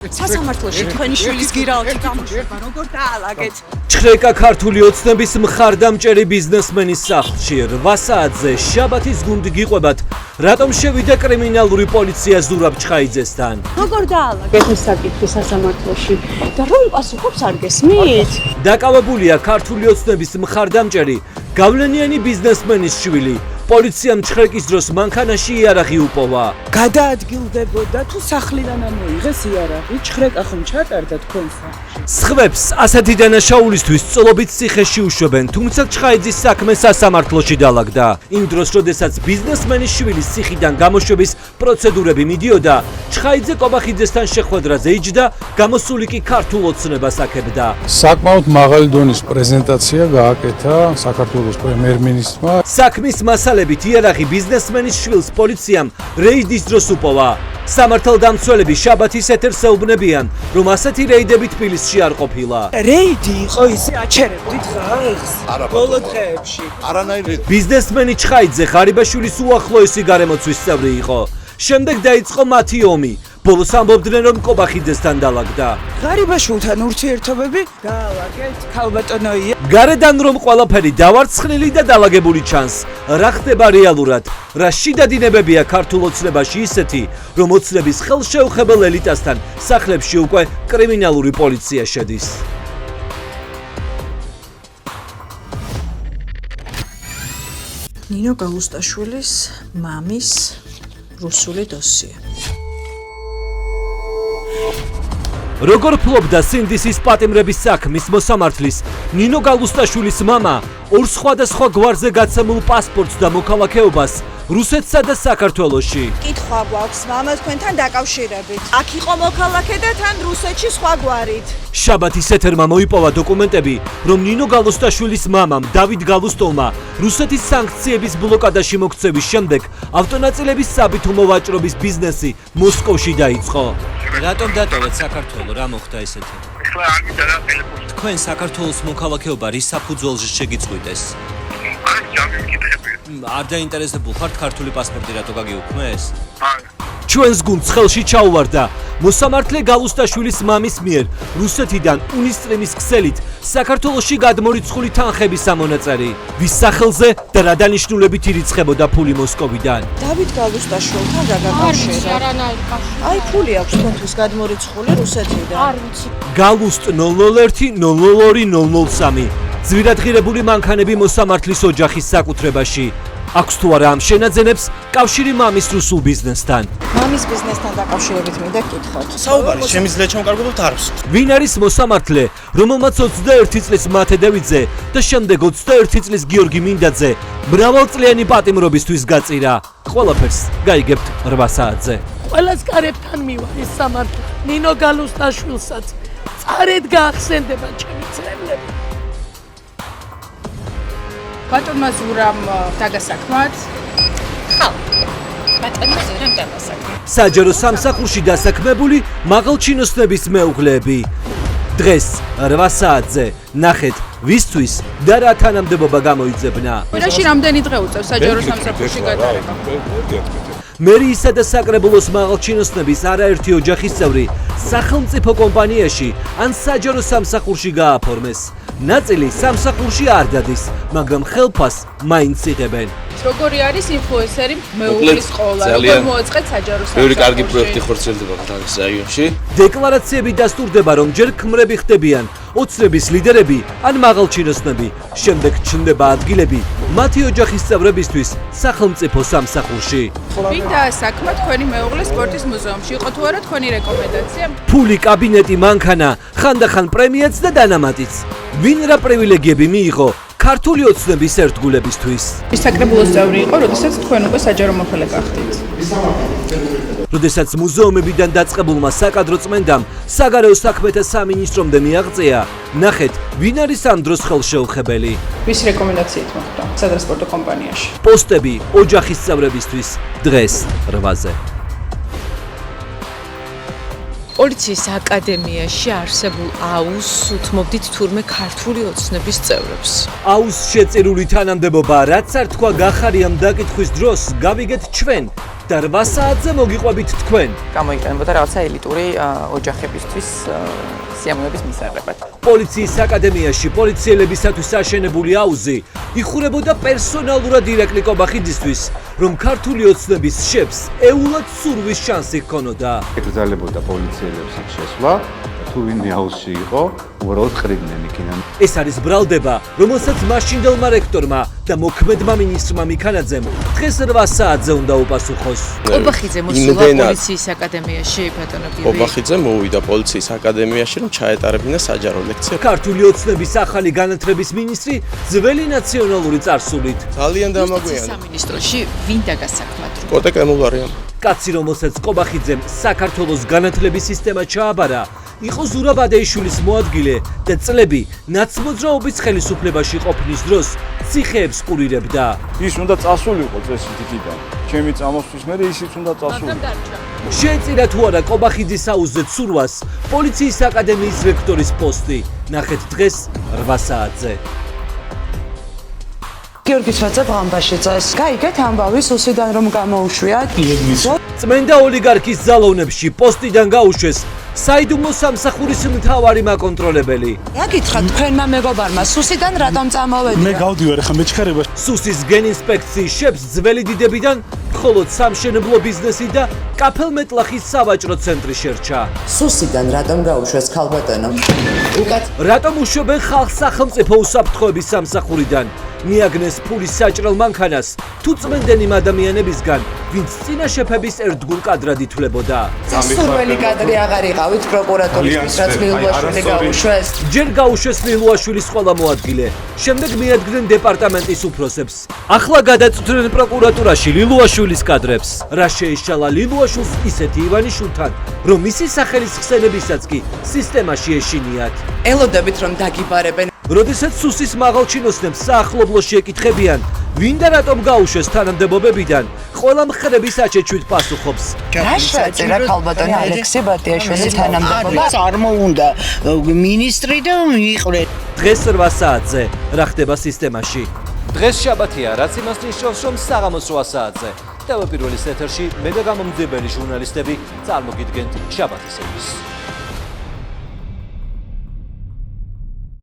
სასამართლოში თქვენი შვილის გირაოთი გამოშვება, როგორ დაალაგეთ? ჩხრეკა ქართული ოცნების მხარდამჭერი ბიზნესმენის სახლში 8 საათზე შაბათის გუნდი გიყვებათ, რატომ შევიდა კრიმინალური პოლიცია ზურაბ ჩხაიძესთან. როგორ დაალაგეთ ეს საკითხი სასამართლოში და რომ პასუხობს არ გესმით? დაკავებულია ქართული ოცნების მხარდამჭერი გავლენიანი ბიზნესმენის შვილი. პოლიციამ ჩხრეკის დროს მანქანაში იარაღი უპოვა. გადაადგილდებოდა თუ სახლიდან ამოიღეს იარაღი, ჩხრეკა ხომ ჩატარდა თქვენ სახლში. სხვებს ასეთი დანაშაულისთვის წლობით ციხეში უშვებენ, თუმცა ჩხაიძის საქმე სასამართლოში დაალაგდა. იმ დროს, როდესაც ბიზნესმენის შვილის ციხიდან გამოშვების პროცედურები მიდიოდა, ჩხაიძე კობახიძესთან შეხვედრაზე იჯდა, გამოსული კი ქართულ ოცნებას აქებდა. საკმაოდ მაღალი დონის პრეზენტაცია გააკეთა საქართველოს პრემიერ-მინისტრმა. საქმის მასალებით იარაღი ბიზნესმენის შვილს პოლიციამ რეიდის დროს უპოვა. სამართალდამცველები შაბათის ეთერს ეუბნებიან, რომ ასეთი რეიდები თბილისში არ ყოფილა. რეიდი იყო ისე აჩერებდით ხალხს ბოლო დღეებში. არანაირ ბიზნესმენი ჩხაიძე ღარიბაშვილის უახლოესი გარემოცვის წევრი იყო. შემდეგ დაიწყო მათი ომი. ბოლოს ამბობდნენ, რომ კობახიძესთან დაალაგდა. ღარიბაშვილთან ურთიერთობები დაალაგეთ ქალბატონოია. გარედან რომ ყველაფერი დავარცხნილი და დაალაგებული ჩანს, რა ხდება რეალურად? რა შიდა დინებებია ქართულ ოცნებაში ისეთი, რომ ოცნების ხელშეუხებელ ელიტასთან სახლებში უკვე კრიმინალური პოლიცია შედის. ნინო გალუსტაშვილის მამის რუსული დოსიე. როგორ ფლობდა სინდისის პატიმრების საქმის მოსამართლის ნინო გალუსტაშვილის მამა ორ სხვადასხვა გვარზე გაცემულ პასპორტს და მოქალაქეობას რუსეთსა და საქართველოში. კითხვა გვაქვს მამა თქვენთან დაკავშირებით. აქ იყო მოქალაქე და თან რუსეთში სხვა გვარით. შაბათის ეთერმა მოიპოვა დოკუმენტები, რომ ნინო გალუსტაშვილის მამამ დავით გალუსტოვმა რუსეთის სანქციების ბლოკადაში მოქცევის შემდეგ ავტონაწილების საბითუმო ვაჭრობის ბიზნესი მოსკოვში დაიწყო. რატომ დატოვეთ საქართველო? რა მოხდა ესეთი? ახლა არ მინდა რა ტელეფონი. თქვენ საქართველოს მოქალაქეობა რის საფუძველზე შეგიწყვიტეს? არ ჯამი მკითხები. არ დაინტერესებულ ხართ ქართული პასპორტი რატო გაგიუქმეს? არ. ჩვენს გუნდს ხელში ჩაუვარდა მოსამართლე გალუსტაშვილის მამის მიერ რუსეთიდან უნისტრიმის ქსელით საქართველოში გადმორიცხული თანხების ამონაწერი. ვის სახელზე და რა დანიშნულებით ირიცხებოდა ფული მოსკოვიდან? დავით გალუსტაშვილთან რა გაკავშირა? აი ფული აქვს თქვენთვის გადმორიცხული რუსეთიდან. არ ვიცი. გალუსტ 001 002 003 ძვირადღირებული მანქანები მოსამართლის ოჯახის საკუთრებაში. აქვს თუ არა ამ შენაძენებს კავშირი მამის რუსულ ბიზნესთან? მამის ბიზნესთან დაკავშირებით მინდა გითხოთ. საუბარი შემიძლია ჩამკარგულობთ არს. ვინ არის მოსამართლე, რომელმაც 21 წლის მათე დევიძე და შემდეგ 21 წლის გიორგი მინდაძე მრავალწლიანი პატიმრობისთვის გაწირა? ყველაფერს გაიგებთ 8 საათზე. ყველას კარებთან მივარის სამართლე. ნინო გალუსტაშვილსაც წარეთ გაახსენდება ჩემი წრებლები. ბატონმა ზურამ დაგასაქმათ. ბატონმა ზურამ დაგასაქმათ. საჯარო სამსახურში დასაქმებული მაღალჩინოსნების მეუღლეები. დღეს 8 საათზე ნახეთ ვისთვის და რა თანამდებობა გამოიძებნა. კვირაში რამდენი დღე უწევს საჯარო სამსახურში გადარება? მერიისა და საკრებულოს მაღალჩინოსნების არაერთი ოჯახის წევრი სახელმწიფო კომპანიაში ან საჯარო სამსახურში გააფორმეს. ნაწილი სამსახურში არ დადის, მაგრამ ხელფას მაინც იღებენ. როგორი არის ინფლუენსერი მეუღლის ყოლა? როგორ მოაწყეთ საჯარო სამსახურში? ბევრი კარგი პროექტი ხორციელდება ქალაქის რაიონში. დეკლარაციები დასტურდება, რომ ჯერ ქმრები ხდებიან ოცნების ლიდერები ან მაღალჩინოსნები, შემდეგ ჩნდება ადგილები მათი ოჯახის წევრებისთვის სახელმწიფო სამსახურში. ვინ დაასაქმა თქვენი მეუღლის სპორტის მუზეუმში? იყო თუ არა თქვენი რეკომენდაცია? ფული, კაბინეტი, მანქანა, ხანდახან პრემიაც და დანამატიც. ვინ რა პრივილეგიები მიიღო ქართული ოცნების ერთგულებისთვის? ის საკრებულოს წევრი იყო, როდესაც თქვენ უკვე საჯარო მოხელე გახდით. როდესაც მუზეუმებიდან დაწყებულმა საკადრო წმენდამ საგარეო საქმეთა სამინისტრომდე მიაღწია, ნახეთ, ვინ არის ამ დროს ხელშეუხებელი. ვის რეკომენდაციით მოხდა სატრანსპორტო კომპანიაში? პოსტები ოჯახის წევრებისთვის დღეს 8-ზე. პოლიციის აკადემიაში არსებულ აუზს უთმობდით თურმე ქართული ოცნების წევრებს. აუზს შეწირული თანამდებობა, რაც არ თქვა გახარიამ დაკითხვის დროს, გავიგეთ ჩვენ და 8 საათზე მოგიყვებით თქვენ. გამოიყენებოდა რაღაცა ელიტური ოჯახებისთვის სიამოვნების მისაღებად. პოლიციის აკადემიაში პოლიციელებისათვის აშენებული აუზი იხურებოდა პერსონალურად ირაკლი კობახიძისთვის, რომ ქართული ოცნების შეფს ეულად სურვის შანსი ჰქონოდა. ეკრძალებოდა პოლიციელებს იქ შესვლა, თუ ვინმე აუზში იყო, უბრალოდ ყრიდნენ იქიდან. ეს არის ბრალდება, რომელსაც მაშინდელმა რექტორმა და მოქმედმა მინისტრმა მიქანაძემ დღეს 8 საათზე უნდა უპასუხოს. კობახიძე მოსულა პოლიციის აკადემიაში, ბატონო გივი. კობახიძე მოვიდა პოლიციის აკადემიაში, რომ ჩაეტარებინა საჯარო ლექცია. ქართული ოცნების ახალი განათლების მინისტრი ძველი ნაციონალური წარსულით. ძალიან დამაგვიანდა. სამინისტროში ვინ დაგასაქმათ? კოტე კემულარიან. კაცი, რომელსაც კობახიძემ საქართველოს განათლების სისტემა ჩააბარა, იყო ზურაბ ადეიშვილის მოადგილე და წლები ნაცმოძრაობის ხელისუფლებაში ყოფნის დროს ციხეებს კურირებდა. ის უნდა წასულიყო წესით იქიდან. ჩემი წამოსვლის მერე ისიც უნდა წასულიყო. შეეწირა თუ არა კობახიძის აუზზე ცურვას პოლიციის აკადემიის რექტორის პოსტი. ნახეთ დღეს 8 საათზე. გიორგი ცვაძე ბამბაში წეს. გაიგეთ ამბავი სუსიდან რომ გამოუშვიათ. წმენდა ოლიგარქის ძალოვნებში პოსტიდან გაუშვეს საიდუმლო სამსახურის მთავარი მაკონტროლებელი. გაკითხა თქვენმა მეგობარმა სუსიდან რატომ წამოვედით? მე გავდივარ ახლა მეჩქარებაში. სუსის გენინსპექციის შეფს ძველი დიდებიდან მხოლოდ სამშენებლო ბიზნესი და კაფელმეტლახის სავაჭრო ცენტრი შერჩა. სუსიდან რატომ გაუშვეს ქალბატონო? რატომ უშვებენ ხალხს სახელმწიფო უსაფრთხოების სამსახურიდან? მიაგნეს ფულის საჭრელ მანქანას თუ წმენდენ იმ ადამიანებისგან, ვინც წინა შეფების ერთგულ კადრად ითვლებოდა. სურველი კადრი აღარ იყავით პროკურატურისთვის, რაც ლილუაშვილი გაუშვეს. ჯერ გაუშვეს ლილუაშვილის ყველა მოადგილე, შემდეგ მიადგნენ დეპარტამენტის უფროსებს. ახლა გადაწვდნენ პროკურატურაში ლილუაშვილის კადრებს. რა შეეშალა ლილუაშვილს ისეთი ივანიშვილთან, რომ მისი სახელის ხსენებისაც კი სისტემაში ეშინიათ. ელოდებით რომ დაგიბარებენ. როდესაც სუსის მაღალ ჩინოსნებს საახლობლოში ეკითხებიან, ვინ და რატომ გაუშვეს თანამდებობებიდან, ყველა მხრების აჩეჩვით პასუხობს. რა შეეწერა ქალბატონი ალექსი ბატიაშვილის თანამდებობა? არ მოუნდა მინისტრი და მიყვრე. დღეს 8 საათზე რა ხდება სისტემაში? დღეს შაბათია, რაც იმას ნიშნავს, რომ საღამოს 8 საათზე. TV პირველის ეთერში მე და გამომძიებელი ჟურნალისტები წარმოგიდგენთ შაბათის ეთერს.